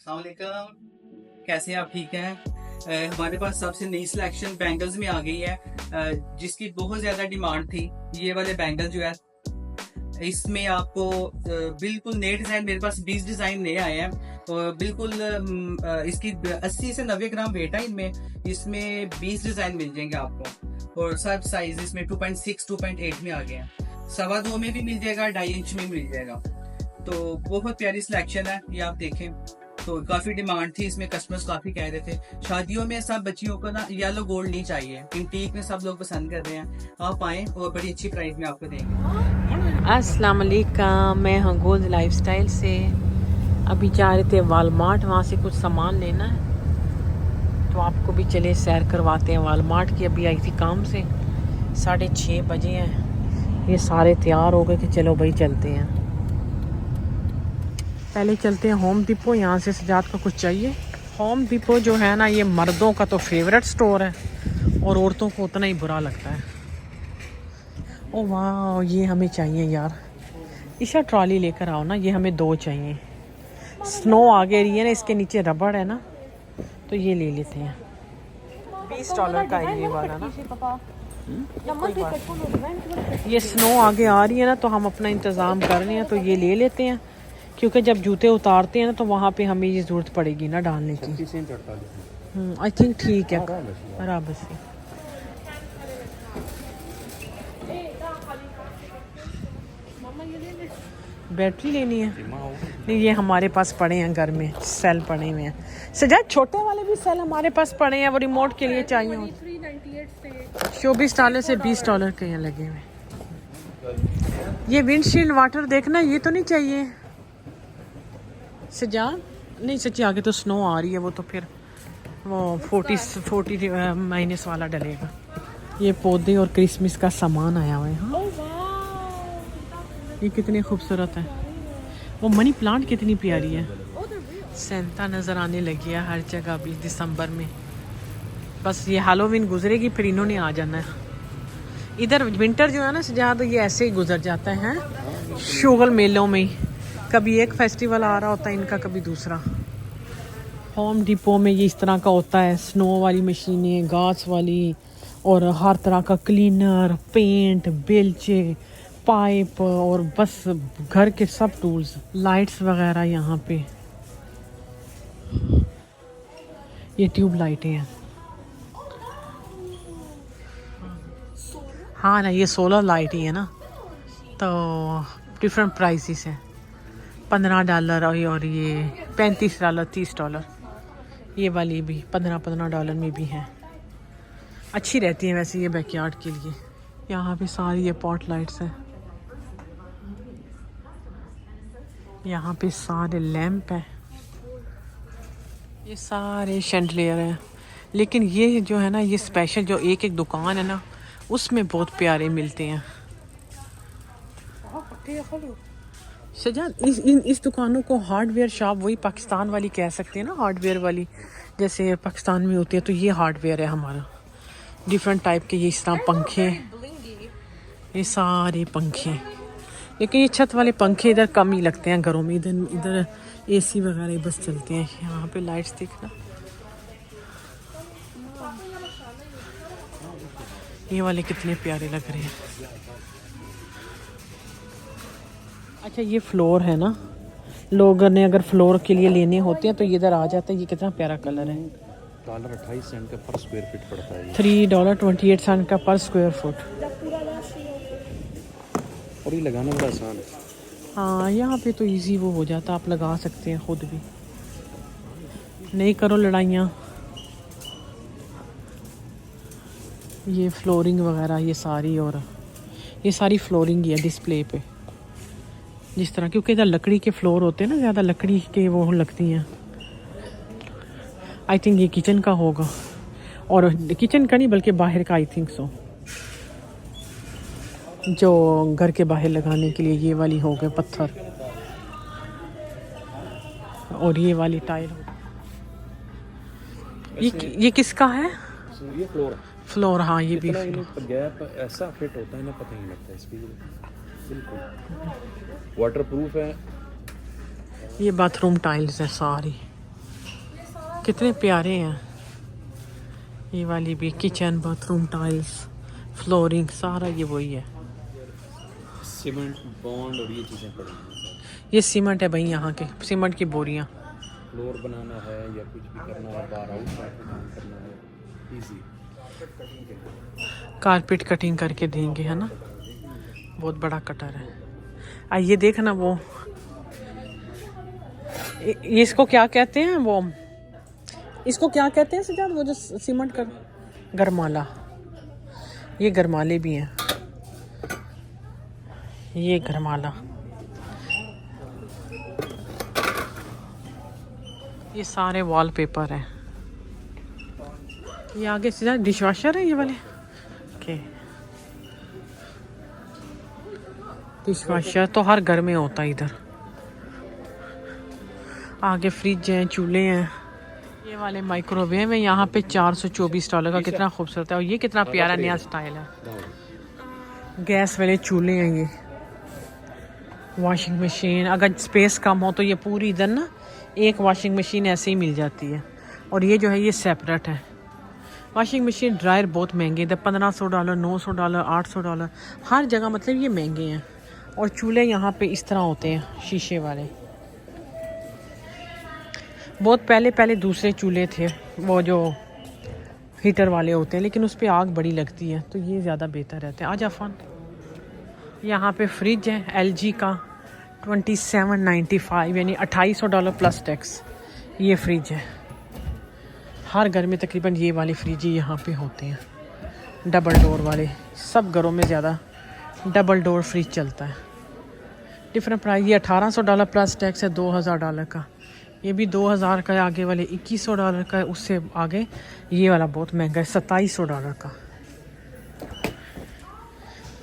अस्सलाम वालेकुम, कैसे हैं आप? ठीक हैं? हमारे पास सबसे नई सिलेक्शन बैंगल्स में आ गई है, जिसकी बहुत ज़्यादा डिमांड थी। ये वाले बैंगल जो है, इसमें आपको बिल्कुल नए डिज़ाइन, मेरे पास 20 डिज़ाइन नए आए हैं और बिल्कुल इसकी 80 से 90 ग्राम वेट है इनमें। इसमें 20 डिज़ाइन मिल जाएंगे आपको और सब साइज इसमें 2.6 2.8 में आ गए हैं। 2.25 में भी मिल जाएगा, 2.5 इंच में मिल जाएगा। तो बहुत प्यारी सिलेक्शन है, ये आप देखें। तो काफी डिमांड थी इसमें, कस्टमर्स काफी कह रहे थे। शादियों में सब बच्चियों को ना येलो गोल्ड नहीं चाहिए, इंटीक में सब लोग पसंद कर रहे हैं। आप आए और बड़ी अच्छी प्राइस में आपको देंगे। अस्सलाम वालेकुम, मैं हूँ गोल्ड लाइफस्टाइल से। अभी जा रहे थे वालमार्ट, वहाँ से कुछ सामान लेना है तो आपको भी चले सैर करवाते हैं वालमार्ट की। अभी आई थी काम से, 6:30 बजे हैं। ये सारे तैयार हो गए कि चलो भाई चलते हैं। पहले चलते हैं होम डिपो, यहाँ से सजाद को कुछ चाहिए। होम डिपो जो है ना, ये मर्दों का तो फेवरेट स्टोर है और औरतों को उतना ही बुरा लगता है। ओ वाह, ये हमें चाहिए यार। ईशा ट्रॉली लेकर आओ ना, ये हमें 2 चाहिए। स्नो आगे रही है ना, इसके नीचे रबड़ है ना, तो ये ले लेते हैं। $20 का है ये वाला ना। ये स्नो आगे आ रही है ना, तो हम अपना इंतज़ाम कर रहे हैं, तो ये ले लेते हैं। क्योंकि जब जूते उतारते हैं ना, तो वहाँ पे हमें ये ज़रूरत पड़ेगी ना डालने की। आई थिंक ठीक है, बराबर से। बैटरी लेनी है? नहीं, ये हमारे पास पड़े हैं घर में, सेल पड़े हुए हैं। सजा छोटे वाले भी सेल हमारे पास पड़े हैं, वो रिमोट के लिए चाहिए हो। $24 से $20 के यहाँ लगे हुए। ये विंडशील्ड वाटर देखना, ये तो नहीं चाहिए सजा? नहीं सच्ची, आगे तो स्नो आ रही है, वो तो फिर वो 40 माइनस वाला डलेगा। ये पौधे और क्रिसमस का सामान आया हुआ है। हाँ, ये कितने खूबसूरत है। वो मनी प्लांट कितनी प्यारी है। सेंटा नज़र आने लगी है हर जगह अभी दिसंबर में। बस ये हैलोवीन गुजरेगी, फिर इन्होंने आ जाना है। इधर विंटर जो है ना जहाँ, तो ये ऐसे ही गुजर जाता है शुगल मेलों में ही। कभी एक फेस्टिवल आ रहा होता है इनका, कभी दूसरा। होम डिपो में ये इस तरह का होता है, स्नो वाली मशीनें, घास वाली, और हर तरह का क्लीनर, पेंट, बेल्चे, पाइप और बस घर के सब टूल्स, लाइट्स वगैरह। यहाँ पे ये ट्यूब लाइटें हैं। हाँ ना, ये सोलर लाइट ही है ना, तो डिफरेंट प्राइसेस हैं। $15 और ये $35 $30। ये वाली भी $15 में भी हैं। अच्छी रहती है वैसे ये बैकयार्ड के लिए। यहाँ पे सारी ये पॉट लाइट्स हैं। यहाँ पे सारे लैंप हैं, ये सारे शैंडलियर हैं। लेकिन ये जो है ना, ये स्पेशल जो एक एक दुकान है ना, उसमें बहुत प्यारे मिलते हैं। सजाद, इस दुकानों को हार्डवेयर शॉप, वही पाकिस्तान वाली कह सकते हैं ना, हार्डवेयर वाली जैसे पाकिस्तान में होती है। तो ये हार्डवेयर है हमारा, डिफरेंट टाइप के। ये इस तरह पंखे, ये सारे पंखे। लेकिन ये छत वाले पंखे इधर कम ही लगते हैं घरों में। इधर एसी वगैरह बस चलते हैं। यहाँ पे लाइट्स देखना, ये वाले कितने प्यारे लग रहे हैं। अच्छा, ये फ्लोर है ना, लोगों ने अगर फ्लोर के लिए लेने होते हैं तो ये इधर आ जाते हैं। ये कितना प्यारा कलर है। $28 का पर स्क्वायर फीट पड़ता है। $3.28 का पर स्क्वायर फुट। और ये लगाना बड़ा आसान है। हाँ, यहाँ पे तो इजी वो हो जाता, आप लगा सकते हैं खुद भी, नहीं करो लड़ाइयाँ। ये फ्लोरिंग वगैरह ये सारी, और ये सारी फ्लोरिंग ही है डिस्प्ले पे जिस तरह, क्योंकि इधर लकड़ी के फ्लोर होते हैं ना, ज़्यादा लकड़ी के वो लगती हैं। आई थिंक ये किचन का होगा, और किचन का नहीं बल्कि बाहर का, आई थिंक सो। जो घर के बाहर लगाने के लिए ये वाली हो गए पत्थर, और ये वाली टाइल। ये किसका है? ये फ्लोर, हाँ ये भी। गैप ऐसा फिट होता है ना, पता नहीं लगता इसकी। बिल्कुल वाटरप्रूफ है। ये बाथरूम टाइल्स है सारी। कितने प्यारे हैं। ये वाली भी किचन बाथरूम टाइल्स फ्लोरिंग सारा ये वही है। सीमेंट बॉन्ड और ये चीज़ें पड़ी हैं। ये सीमेंट है भाई, यहाँ के सीमेंट की बोरियाँ। फ्लोर बनाना है या कुछ भी करना है, बाहर आउट साइड में काम करना है, इजी। कारपेट कटिंग करके देंगे, है ना। बहुत बड़ा कटर है। ये देखना वो ये इसको क्या कहते हैं, वो इसको क्या कहते हैं सिद्धार्थ, वो जो सीमेंट कर गरमाला। ये गरमाले भी हैं, ये गरमाला। ये सारे वॉलपेपर हैं। ये आगे सीधा डिशवॉशर है ये वाले। ओके, डिशवॉशर तो हर घर में होता है इधर। आगे फ्रिज हैं, चूल्हे हैं। ये वाले माइक्रोवेव है यहाँ पे $424 का। कितना खूबसूरत है। और ये कितना प्यारा नया स्टाइल है। गैस वाले चूल्हे हैं ये। वॉशिंग मशीन, अगर स्पेस कम हो तो ये पूरी इधर ना एक वॉशिंग मशीन ऐसे ही मिल जाती है। और ये जो है ये सेपरेट है। वॉशिंग मशीन ड्रायर बहुत महंगे इधर, $1500, $900, $800 हर जगह, मतलब ये महंगे हैं। और चूल्हे यहाँ पे इस तरह होते हैं शीशे वाले। बहुत पहले दूसरे चूल्हे थे वो जो हीटर वाले होते हैं, लेकिन उस पर आग बड़ी लगती है, तो ये ज़्यादा बेहतर रहते हैं। आज अफान यहाँ पे फ्रिज है LG का 2795 यानी $2800 प्लस टैक्स। ये फ्रिज है। हर घर में तकरीबन ये वाले फ्रिज ही यहाँ पे होते हैं, डबल डोर वाले। सब घरों में ज़्यादा डबल डोर फ्रिज चलता है। Different price. ये $1800 प्लस टैक्स है, $2000 का। ये भी 2000 का है। आगे वाले $2100 का है। उससे आगे ये वाला बहुत महंगा है, $2700 का।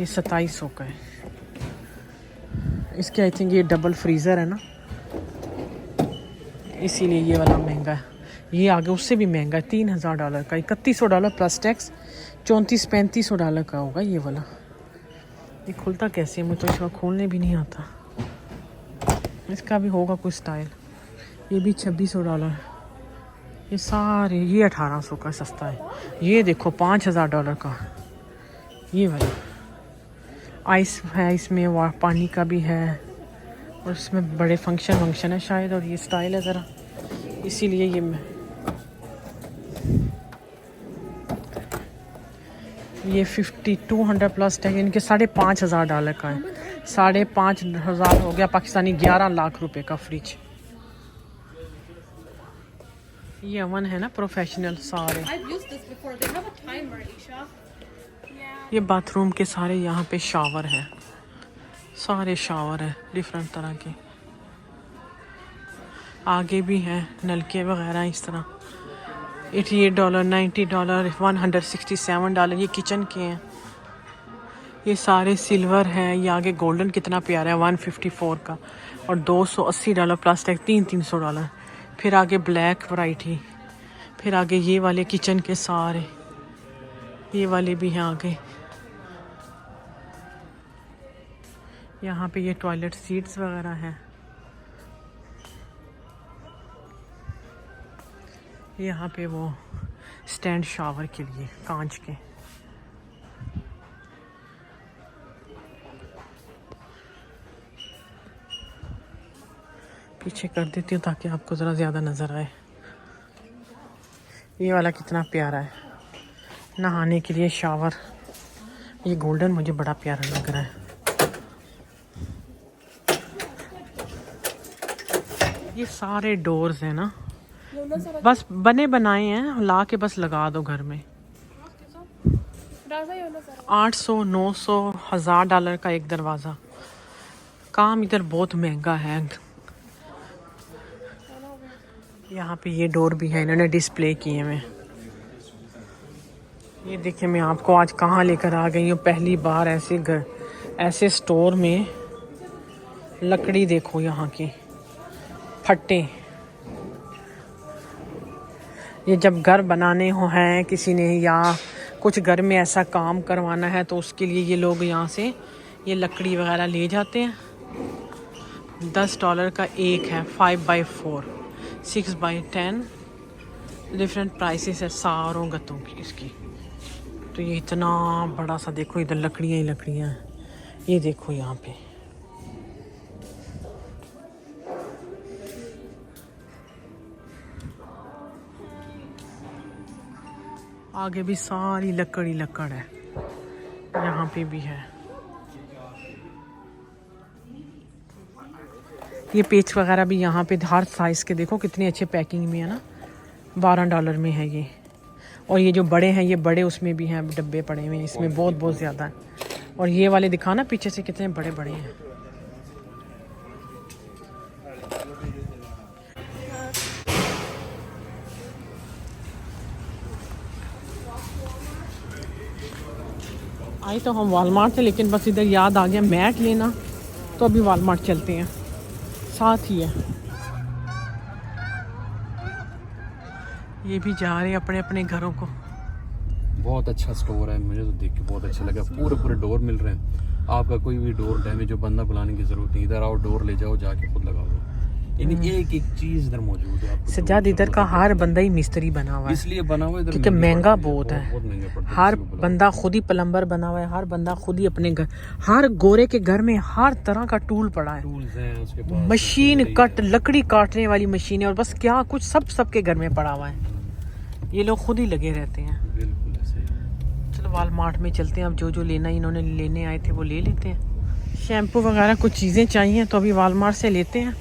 ये 2700 का है। इसके आई थिंक ये डबल फ्रीज़र है ना, इसीलिए ये वाला महंगा है। ये आगे उससे भी महंगा है, $3000 का, $3100 प्लस टैक्स, $3400-3500 का होगा ये वाला। ये खुलता कैसे है, मुझे तो इसका खोलने भी नहीं आता। इसका भी होगा कुछ स्टाइल। ये भी $2600 है। ये सारे ये 1800 का सस्ता है। ये देखो $5000 का ये वाला। आइस है इसमें, पानी का भी है, और इसमें बड़े फंक्शन है शायद। और ये स्टाइल है ज़रा, इसीलिए ये 5200 प्लस टैग, इनके $5500 का है। $5500 हो गया पाकिस्तानी, 11 लाख रुपए का फ्रिज। ये अवन है ना प्रोफेशनल सारे। ये बाथरूम के सारे यहाँ पे शावर है, सारे शावर है डिफरेंट तरह के। आगे भी हैं नलके वगैरह इस तरह। $88, $90, $167 ये किचन के हैं। ये सारे सिल्वर है। ये आगे गोल्डन कितना प्यारा है, 154 का। और $280 प्लस टैक्स, $300। फिर आगे ब्लैक वैरायटी। फिर आगे ये वाले किचन के सारे, ये वाले भी हैं आगे। यहाँ पे ये टॉयलेट सीट्स वगैरह हैं। यहाँ पे वो स्टैंड शावर के लिए कांच के। पीछे कर देती हूँ ताकि आपको ज़रा ज़्यादा नज़र आए। ये वाला कितना प्यारा है, नहाने के लिए शावर। ये गोल्डन मुझे बड़ा प्यारा लग रहा है। ये सारे डोर्स हैं ना, बस बने बनाए हैं, ला के बस लगा दो घर में। $800, $900, $1000 का एक दरवाज़ा। काम इधर बहुत महंगा है। यहाँ पे ये डोर भी है, इन्होंने डिस्प्ले किए हुए। ये देखिए मैं आपको आज कहाँ लेकर आ गई हूँ, पहली बार ऐसे स्टोर में। लकड़ी देखो यहाँ की, फट्टे। ये जब घर बनाने हो हैं किसी ने, या कुछ घर में ऐसा काम करवाना है, तो उसके लिए ये लोग यहाँ से ये लकड़ी वगैरह ले जाते हैं। $10 का एक है, 5x4, 6x10, डिफरेंट प्राइसेस है सारों गत्तों की इसकी। तो ये इतना बड़ा सा देखो, इधर लकड़ियाँ ही लकड़ियाँ हैं। ये देखो यहाँ पे आगे भी सारी लकड़ ही लकड़ है, यहाँ पे भी है। ये पेच वगैरह भी यहाँ पे हर साइज़ के देखो कितने अच्छे पैकिंग में है ना। $12 में है ये। और ये जो बड़े हैं, ये बड़े उसमें भी हैं डब्बे पड़े हुए हैं, इसमें बहुत ज़्यादा है। और ये वाले दिखाना पीछे से कितने बड़े बड़े हैं। आई तो हम वॉलमार्ट थे, लेकिन बस इधर याद आ गया मैट लेना, तो अभी वॉलमार्ट चलते हैं, साथ ही है। ये भी जा रहे हैं अपने अपने घरों को। बहुत अच्छा स्टोर है, मुझे तो देख के बहुत अच्छा लगा। पूरे डोर मिल रहे हैं, आपका कोई भी डोर डैमेज हो बंदा बुलाने की जरूरत नहीं, इधर आओ डोर ले जाओ, जाके खुद लगा दो। एक चीज इधर मौजूद है। सज्जाद इधर का हर बंदा ही मिस्त्री बना हुआ है, इसलिए बना हुआ है क्योंकि महंगा बहुत है। महंगा हर बंदा खुद ही प्लम्बर बना हुआ है, हर बंदा खुद ही अपने घर, हर गोरे के घर में हर तरह का टूल पड़ा है। टूल्स हैं उसके पास, मशीन कट, लकड़ी काटने वाली मशीन है, और बस क्या कुछ सबके घर में पड़ा हुआ है। ये लोग खुद ही लगे रहते हैं। बिल्कुल ऐसे ही। चलो वॉलमार्ट में चलते हैं, अब जो लेना इन्होंने लेने आए थे वो ले लेते हैं। शैम्पू वगैरह कुछ चीज़ें चाहिए तो अभी वॉलमार्ट से लेते हैं।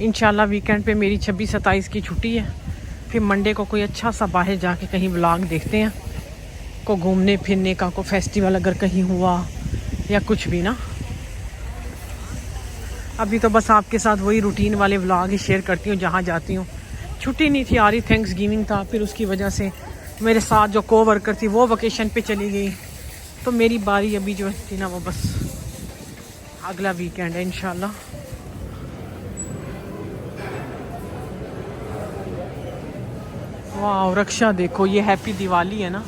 इंशाल्लाह वीकेंड पे मेरी 26-27 की छुट्टी है, फिर मंडे को कोई अच्छा सा बाहर जाके कहीं व्लॉग देखते हैं, को घूमने फिरने का, को फेस्टिवल अगर कहीं हुआ या कुछ भी ना। अभी तो बस आपके साथ वही रूटीन वाले व्लॉग ही शेयर करती हूँ जहाँ जाती हूँ। छुट्टी नहीं थी आ रही, थैंक्स गिविंग था, फिर उसकी वजह से मेरे साथ जो को वर्कर थी वो वकेशन पे चली गई, तो मेरी बारी अभी जो थी ना वो बस अगला वीकेंड है इंशाल्लाह। वाह रक्षा देखो, ये हैप्पी दिवाली है ना,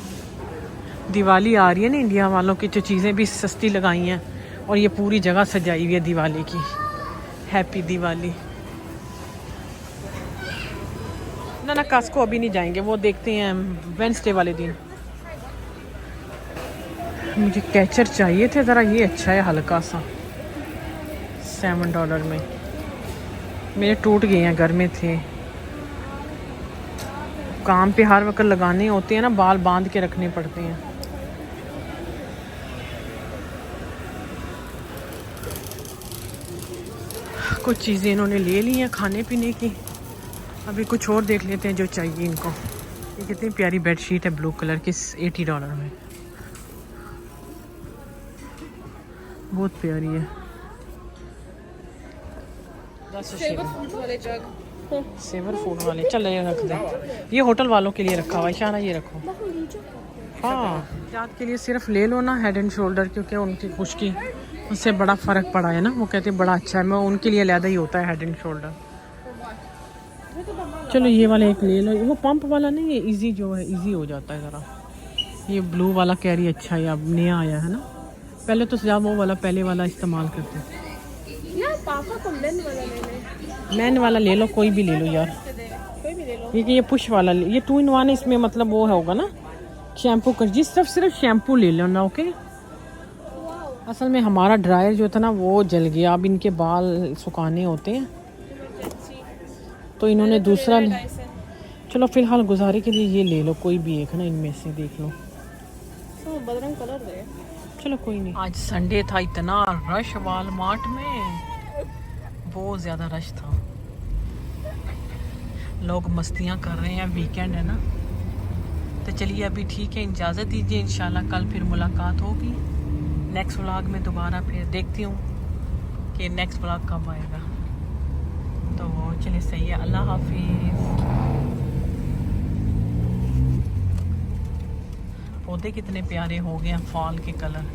दिवाली आ रही है ना, इंडिया वालों की जो चीज़ें भी सस्ती लगाई हैं, और ये पूरी जगह सजाई हुई है दिवाली की। हैप्पी दिवाली। ना कास्को अभी नहीं जाएंगे, वो देखते हैं वेडनेसडे वाले दिन। मुझे कैचर चाहिए थे ज़रा, ये अच्छा है हल्का सा, $7 में। मेरे टूट गए हैं, घर में थे, काम पे हर वक्त लगाने होते हैं ना, बाल बांध के रखने पड़ते हैं। कुछ चीज़ें इन्होंने ले ली हैं खाने पीने की, अभी कुछ और देख लेते हैं जो चाहिए इनको। ये कितनी प्यारी बेडशीट है ब्लू कलर की, $80 में, बहुत प्यारी है। सेवर फूड वाले, चल ये रख दे, ये होटल वालों के लिए रखा हुआ है। शाना ये रखो, हाँ याद के लिए सिर्फ ले लो ना हेड एंड शोल्डर, क्योंकि उनकी खुश्की उससे बड़ा फ़र्क पड़ा है ना, वो कहते हैं बड़ा अच्छा है, मैं उनके लिए अलहदा ही होता है हेड एंड शोल्डर। चलो ये वाला एक ले लो, वो पंप वाला नहीं, ये इजी जो है, इजी हो जाता है ज़रा। ये ब्लू वाला कैरी अच्छा है, अब नया आया है ना, पहले तो सजा वो वाला पहले वाला इस्तेमाल करते थे। पापा को मैन वाला ले ले। मैन वाला ले लो, कोई भी ले लो यार, कोई भी ले लो। ये पुश वाला, ये 2 in 1 इसमें, मतलब वो होगा ना शैम्पू कर, जिस सिर्फ शैम्पू ले लो ना। ओके, असल में हमारा ड्रायर जो था ना वो जल गया, अब इनके बाल सुखाने होते हैं, तो इन्होंने दूसरा चलो फिलहाल गुजारे के लिए ये ले लो, कोई भी एक ना इनमें से देख लो। बदरंग कलर दे, चलो कोई नहीं। आज संडे था, इतना रश वॉलमार्ट में, बहुत ज़्यादा रश था, लोग मस्तियाँ कर रहे हैं, वीकेंड है ना। तो चलिए अभी ठीक है, इजाज़त दीजिए, इंशाल्लाह कल फिर मुलाकात होगी नेक्स्ट व्लॉग में दोबारा। फिर देखती हूँ कि नेक्स्ट व्लॉग कब आएगा। तो चलिए सही है, अल्लाह हाफिज़। पौधे कितने प्यारे हो गए हैं, फॉल के कलर।